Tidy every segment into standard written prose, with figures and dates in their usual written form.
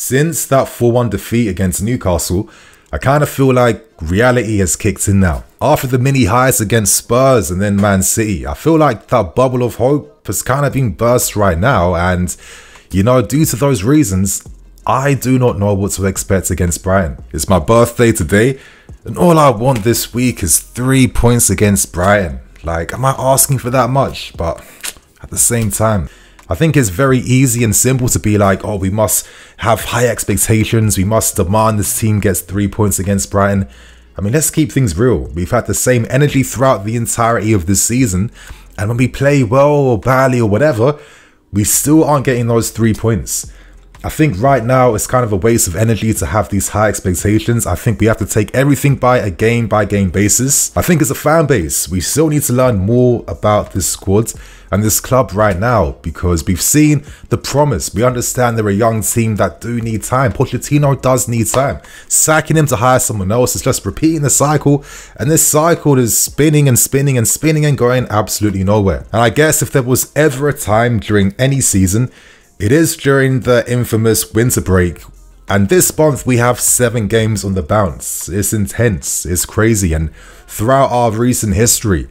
Since that 4-1 defeat against Newcastle, I kind of feel like reality has kicked in now. After the mini highs against Spurs and then Man City, I feel like that bubble of hope has kind of been burst right now, and you know, due to those reasons, I do not know what to expect against Brighton. It's my birthday today, and all I want this week is 3 points against Brighton. Like, am I asking for that much? But at the same time, I think it's very easy and simple to be like, oh, we must have high expectations. We must demand this team gets 3 points against Brighton. I mean, let's keep things real. We've had the same energy throughout the entirety of this season. And when we play well or badly or whatever, we still aren't getting those 3 points. I think right now it's kind of a waste of energy to have these high expectations. I think we have to take everything by a game-by-game basis. I think as a fan base, we still need to learn more about this squad and this club right now, because we've seen the promise. We understand they're a young team that do need time. Pochettino does need time. Sacking him to hire someone else is just repeating the cycle, and this cycle is spinning and spinning and spinning and going absolutely nowhere. And I guess if there was ever a time during any season, it is during the infamous winter break, and this month we have 7 games on the bounce. It's intense, it's crazy, and throughout our recent history,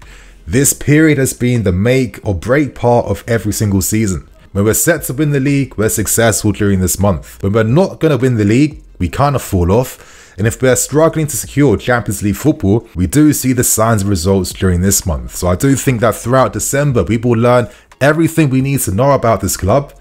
this period has been the make or break part of every single season. When we're set to win the league, we're successful during this month. When we're not going to win the league, we kind of fall off. And if we're struggling to secure Champions League football, we do see the signs of results during this month. So I do think that throughout December, we will learn everything we need to know about this club,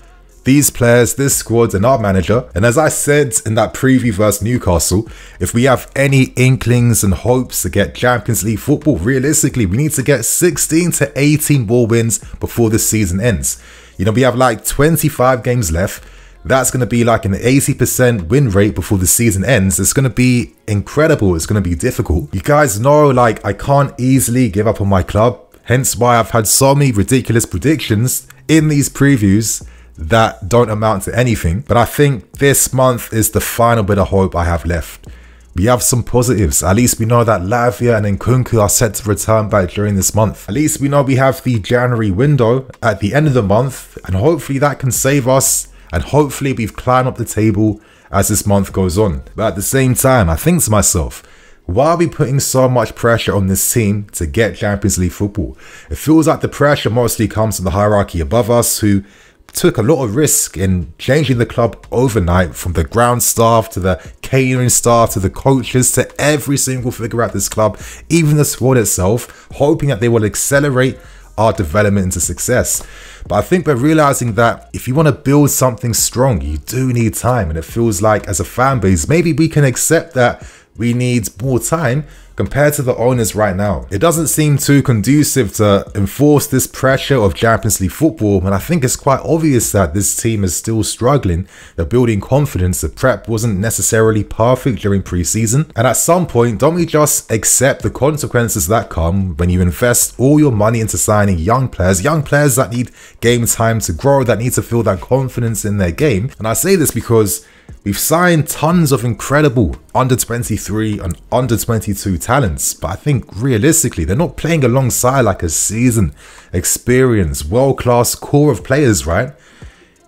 these players, this squad, and our manager. And as I said in that preview versus Newcastle, if we have any inklings and hopes to get Champions League football, realistically, we need to get 16 to 18 more wins before the season ends. You know, we have like 25 games left. That's going to be like an 80% win rate before the season ends. It's going to be incredible. It's going to be difficult. You guys know, like, I can't easily give up on my club. Hence why I've had so many ridiculous predictions in these previews that don't amount to anything. But I think this month is the final bit of hope I have left. We have some positives. At least we know that Lavia and NKUNKU are set to return back during this month. At least we know we have the January window at the end of the month, and hopefully that can save us, and hopefully we've climbed up the table as this month goes on. But at the same time, I think to myself, why are we putting so much pressure on this team to get Champions League football? It feels like the pressure mostly comes from the hierarchy above us, who took a lot of risk in changing the club overnight, from the ground staff to the catering staff to the coaches to every single figure at this club, even the squad itself, hoping that they will accelerate our development into success. But I think we're realizing that if you want to build something strong, you do need time, and it feels like as a fan base, maybe we can accept that we need more time compared to the owners right now. It doesn't seem too conducive to enforce this pressure of Champions League football, and I think it's quite obvious that this team is still struggling. They're building confidence. The prep wasn't necessarily perfect during pre-season, and at some point, don't we just accept the consequences that come when you invest all your money into signing young players that need game time to grow, that need to feel that confidence in their game? And I say this because we've signed tons of incredible under-23 and under-22 talents, but I think realistically, they're not playing alongside like a seasoned, experienced, world-class core of players, right?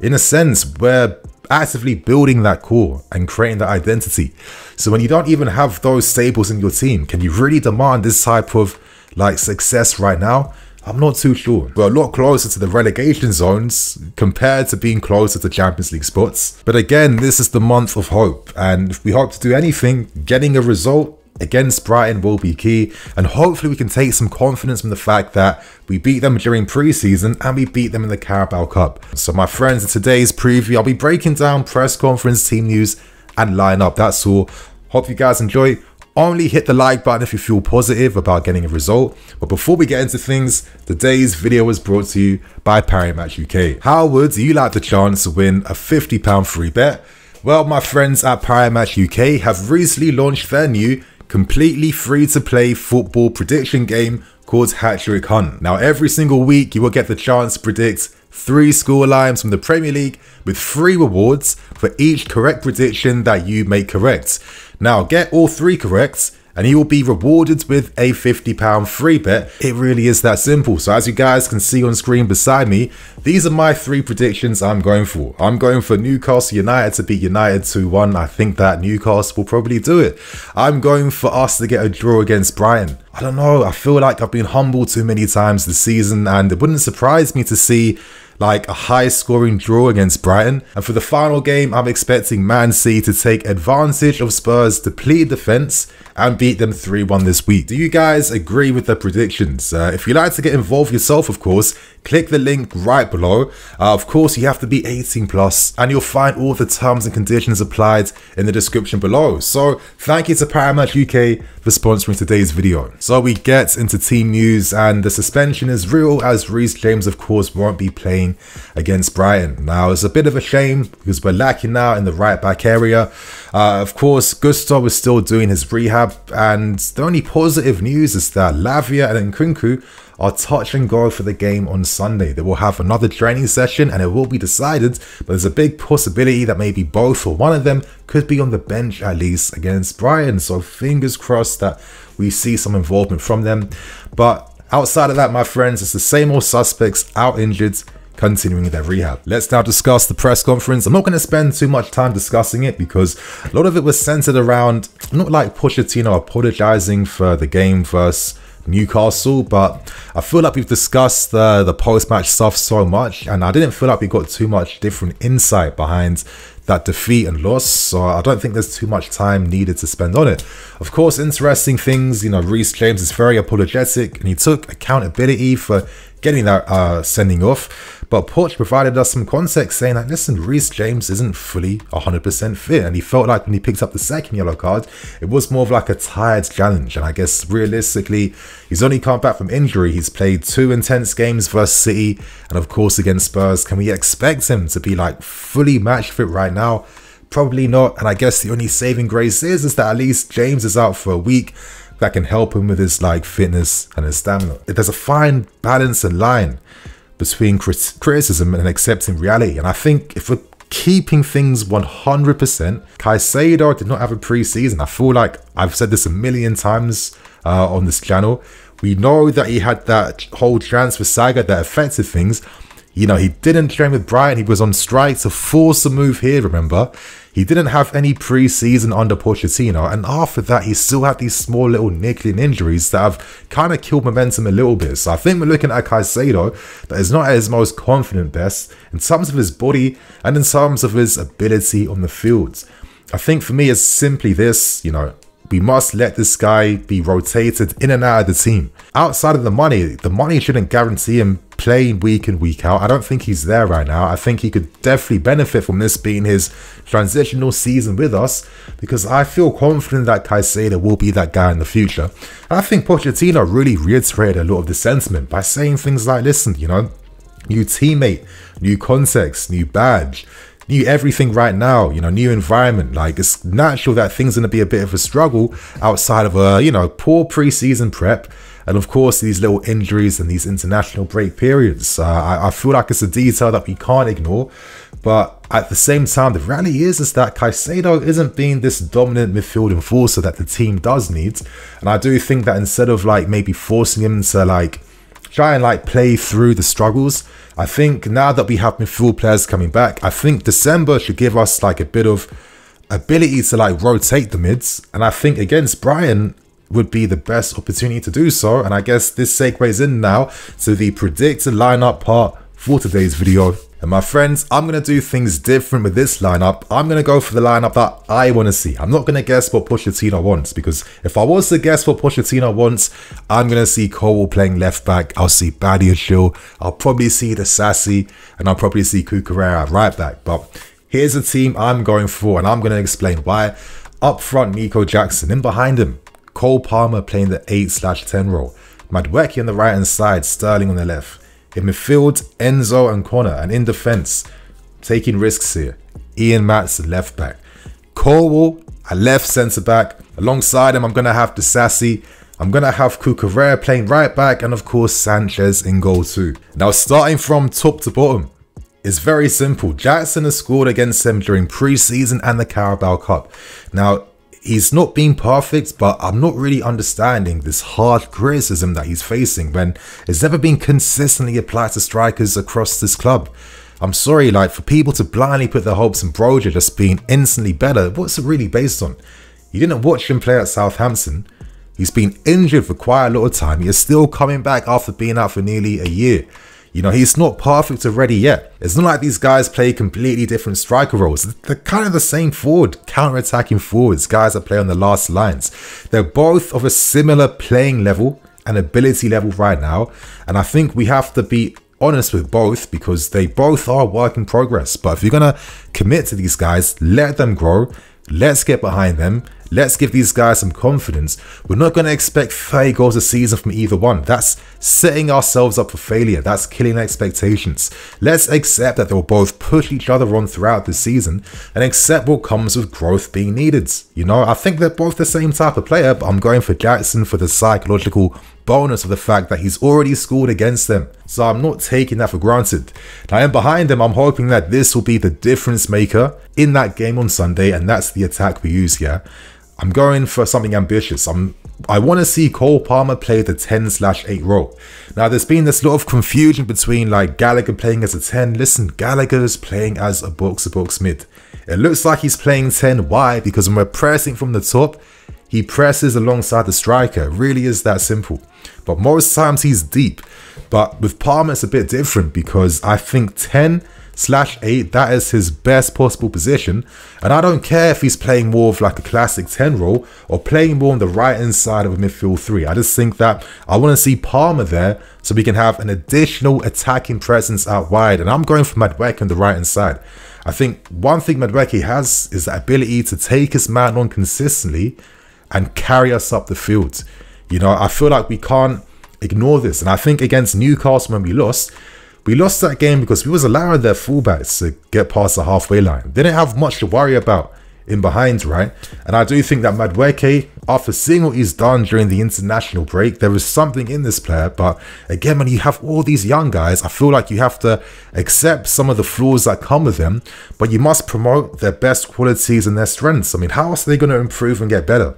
In a sense, we're actively building that core and creating that identity. So when you don't even have those staples in your team, can you really demand this type of like success right now? I'm not too sure. We're a lot closer to the relegation zones compared to being closer to Champions League spots. But again, this is the month of hope, and if we hope to do anything, getting a result against Brighton will be key, and hopefully we can take some confidence from the fact that we beat them during pre-season and we beat them in the Carabao Cup. So my friends, in today's preview, I'll be breaking down press conference, team news and lineup. That's all. Hope you guys enjoy. Only hit the like button if you feel positive about getting a result. But before we get into things, today's video was brought to you by Parimatch UK. How would you like the chance to win a £50 free bet? Well, my friends at Parimatch UK have recently launched their new completely free-to-play football prediction game called Hat-Trick Hunt. Now, every single week you will get the chance to predict 3 scorelines from the Premier League with 3 rewards for each correct prediction that you make correct. Now, get all 3 correct and he will be rewarded with a £50 free bet. It really is that simple. So as you guys can see on screen beside me, these are my 3 predictions I'm going for. I'm going for Newcastle United to beat United 2-1. I think that Newcastle will probably do it. I'm going for us to get a draw against Brighton. I don't know, I feel like I've been humbled too many times this season, and it wouldn't surprise me to see like a high scoring draw against Brighton. And for the final game, I'm expecting Man City to take advantage of Spurs' depleted defense and beat them 3-1 this week. Do you guys agree with the predictions? If you'd like to get involved yourself, of course, click the link right below. Of course, you have to be 18+, and you'll find all the terms and conditions applied in the description below. So thank you to Parimatch UK for sponsoring today's video. So we get into team news, and the suspension is real, as Reece James of course won't be playing against Brighton. Now it's a bit of a shame because we're lacking now in the right back area. Of course, Gusto is still doing his rehab, and the only positive news is that Lavia and NKUNKU are touch and go for the game on Sunday. They will have another training session and it will be decided, but there's a big possibility that maybe both or one of them could be on the bench at least against Brighton. So fingers crossed that we see some involvement from them. But outside of that, my friends, it's the same old suspects out injured, continuing their rehab. Let's now discuss the press conference. I'm not going to spend too much time discussing it because a lot of it was centered around not like Pochettino apologizing for the game versus Newcastle, but I feel like we've discussed the post-match stuff so much, and I didn't feel like we got too much different insight behind that defeat and loss, so I don't think there's too much time needed to spend on it. Of course, interesting things, you know, Reece James is very apologetic and he took accountability for getting that sending off. But Poch provided us some context saying that, listen, Reece James isn't fully 100% fit. And he felt like when he picked up the second yellow card, it was more of like a tired challenge. And I guess realistically, he's only come back from injury. He's played 2 intense games versus City and of course against Spurs. Can we expect him to be like fully match fit right now? Probably not. And I guess the only saving grace is that at least James is out for a week. That can help him with his like fitness and his stamina. There's a fine balance and line between criticism and accepting reality. And I think if we're keeping things 100%, Caicedo did not have a pre-season. I feel like I've said this a million times on this channel. We know that he had that whole transfer saga that affected things. You know, he didn't train with Brighton. He was on strike to force a move here, remember? He didn't have any pre-season under Pochettino. And after that, he still had these small little niggling injuries that have kind of killed momentum a little bit. So I think we're looking at Caicedo that is not at his most confident best in terms of his body and in terms of his ability on the field. I think for me, it's simply this, you know, we must let this guy be rotated in and out of the team. Outside of the money shouldn't guarantee him playing week in, week out. I don't think he's there right now. I think he could definitely benefit from this being his transitional season with us, because I feel confident that Caicedo will be that guy in the future. And I think Pochettino really reiterated a lot of the sentiment by saying things like, listen, you know, new teammate, new context, new badge, new everything right now, you know, new environment. Like, it's natural that things are going to be a bit of a struggle outside of a, you know, poor preseason prep. And of course, these little injuries and these international break periods. I feel like it's a detail that we can't ignore. But at the same time, the reality is that Caicedo isn't being this dominant midfield enforcer that the team does need. And I do think that instead of like maybe forcing him to like try and like play through the struggles, I think now that we have midfield players coming back, I think December should give us like a bit of ability to like rotate the mids. And I think against Brighton would be the best opportunity to do so. And I guess this segues in now to the predicted lineup part for today's video. And my friends, I'm going to do things different with this lineup. I'm going to go for the lineup that I want to see. I'm not going to guess what Pochettino wants, because if I was to guess what Pochettino wants, I'm going to see Cole playing left back. I'll see Badiashile. I'll probably see the Sassy, and I'll probably see Cucurella at right back. But here's a team I'm going for, and I'm going to explain why. Up front, Nico Jackson. In behind him, Cole Palmer playing the 8/10 role. Madueke on the right hand side, Sterling on the left. In midfield, Enzo and Connor. And in defence, taking risks here, Ian Matts left back. Colwell at left centre back. Alongside him, I'm going to have the Sassy. I'm going to have Cucurella playing right back. And of course, Sanchez in goal too. Now, starting from top to bottom, it's very simple. Jackson has scored against them during pre-season and the Carabao Cup. Now, he's not been perfect, but I'm not really understanding this hard criticism that he's facing when it's never been consistently applied to strikers across this club. I'm sorry, like, for people to blindly put their hopes in Broja just being instantly better, what's it really based on? You didn't watch him play at Southampton. He's been injured for quite a lot of time. He is still coming back after being out for nearly a year. You know, he's not perfect already yet. It's not like these guys play completely different striker roles. They're kind of the same forward, counter-attacking forwards, guys that play on the last lines. They're both of a similar playing level and ability level right now. And I think we have to be honest with both because they both are work in progress. But if you're going to commit to these guys, let them grow. Let's get behind them. Let's give these guys some confidence. We're not going to expect 30 goals a season from either one. That's setting ourselves up for failure. That's killing expectations. Let's accept that they'll both push each other on throughout the season and accept what comes with growth being needed. You know, I think they're both the same type of player, but I'm going for Jackson for the psychological bonus of the fact that he's already scored against them. So I'm not taking that for granted. Now, in behind them, I'm hoping that this will be the difference maker in that game on Sunday, and that's the attack we use here. I'm going for something ambitious. I want to see Cole Palmer play the 10/8 role. Now, there's been this lot of confusion between like Gallagher playing as a 10. Listen, Gallagher's playing as a box-to-box mid. It looks like he's playing 10. Why? Because when we're pressing from the top, he presses alongside the striker. It really is that simple. But most times he's deep. But with Palmer, it's a bit different because I think 10/8, that is his best possible position. And I don't care if he's playing more of like a classic 10 role or playing more on the right hand side of a midfield 3. I just think that I want to see Palmer there so we can have an additional attacking presence out wide. And I'm going for Madueke on the right hand side. I think one thing Madueke has is the ability to take his man on consistently and carry us up the field. You know, I feel like we can't ignore this. And I think against Newcastle when we lost that game because we was allowing their fullbacks to get past the halfway line. They didn't have much to worry about in behind, right? And I do think that Madueke, after seeing what he's done during the international break, there is something in this player. But again, when you have all these young guys, I feel like you have to accept some of the flaws that come with them, but you must promote their best qualities and their strengths. I mean, how else are they going to improve and get better?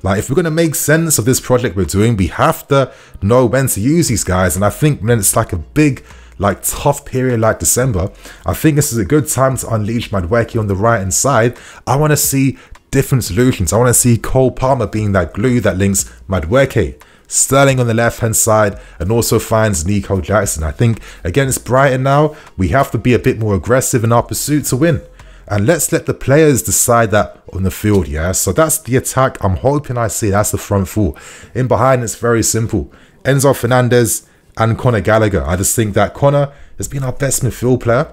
Like, if we're going to make sense of this project we're doing, we have to know when to use these guys. And I think when it's like a big, like tough period like December, I think this is a good time to unleash Madueke on the right hand side. I want to see different solutions. I want to see Cole Palmer being that glue that links Madueke, Sterling on the left hand side, and also finds Nico Jackson. I think against Brighton now, we have to be a bit more aggressive in our pursuit to win. And let's let the players decide that on the field, yeah? So that's the attack. I'm hoping I see that's the front four. In behind, it's very simple. Enzo Fernandez and Conor Gallagher. I just think that Conor has been our best midfield player.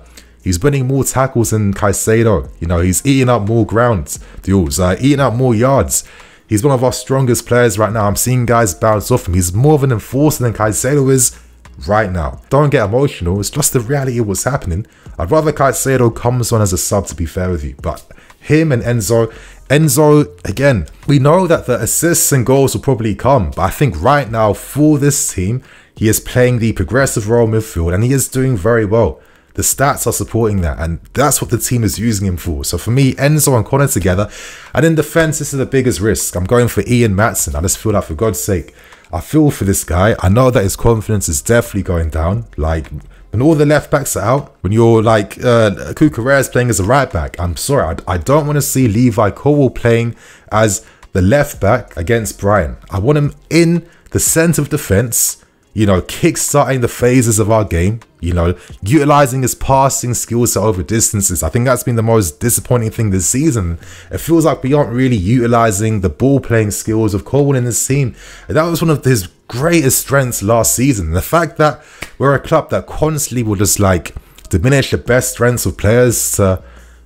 He's winning more tackles than Caicedo. You know, he's eating up more ground duels, eating up more yards. He's one of our strongest players right now. I'm seeing guys bounce off him. He's more of an enforcer than Caicedo is right now. Don't get emotional. It's just the reality of what's happening. I'd rather Caicedo comes on as a sub, to be fair with you. But him and Enzo, again, we know that the assists and goals will probably come. But I think right now for this team, he is playing the progressive role midfield and he is doing very well. The stats are supporting that, and that's what the team is using him for. So for me, Enzo and Conor together. And in defence, this is the biggest risk. I'm going for Ian Maatsen. I just feel like, for God's sake, I feel for this guy. I know that his confidence is definitely going down. Like, when all the left backs are out, when you're like Cucurella is playing as a right back, I'm sorry, I don't want to see Levi Colwill playing as the left back against Brighton. I want him in the centre of defence, you know, kick-starting the phases of our game, you know, utilising his passing skills to over distances. I think that's been the most disappointing thing this season. It feels like we aren't really utilising the ball-playing skills of Colwill in this team. And that was one of his greatest strengths last season. The fact that we're a club that constantly will just like diminish the best strengths of players to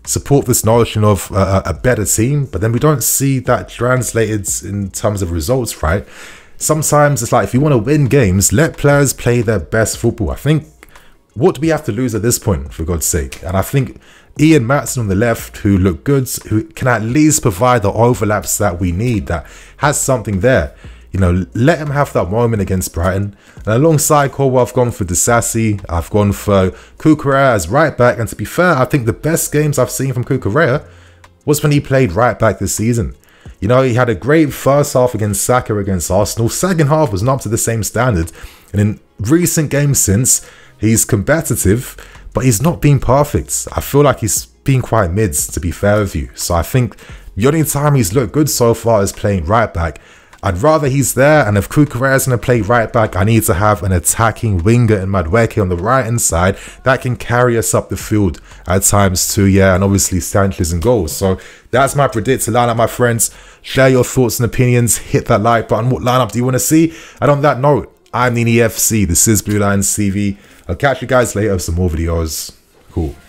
support this notion of a better team, but then we don't see that translated in terms of results, right? Sometimes it's like, if you want to win games, let players play their best football. I think, what do we have to lose at this point, for God's sake? And I think Ian Maatsen on the left, who look good, who can at least provide the overlaps that we need, that has something there. You know, let him have that moment against Brighton. And alongside Colwill, I've gone for Disasi. I've gone for Cucurella as right back. And to be fair, I think the best games I've seen from Cucurella was when he played right back this season. You know, he had a great first half against Saka against Arsenal. Second half was not up to the same standard. And in recent games since, he's competitive, but he's not been perfect. I feel like he's been quite mids, to be fair with you. So I think the only time he's looked good so far is playing right back. I'd rather he's there, and if Cucurella is going to play right back, I need to have an attacking winger in Madueke on the right hand side that can carry us up the field at times too, yeah, and obviously Sanchez and goals. So that's my predicted lineup, my friends. Share your thoughts and opinions, hit that like button. What lineup do you want to see? And on that note, I'm Nini FC, this is BlueLionsTV. I'll catch you guys later with some more videos. Cool.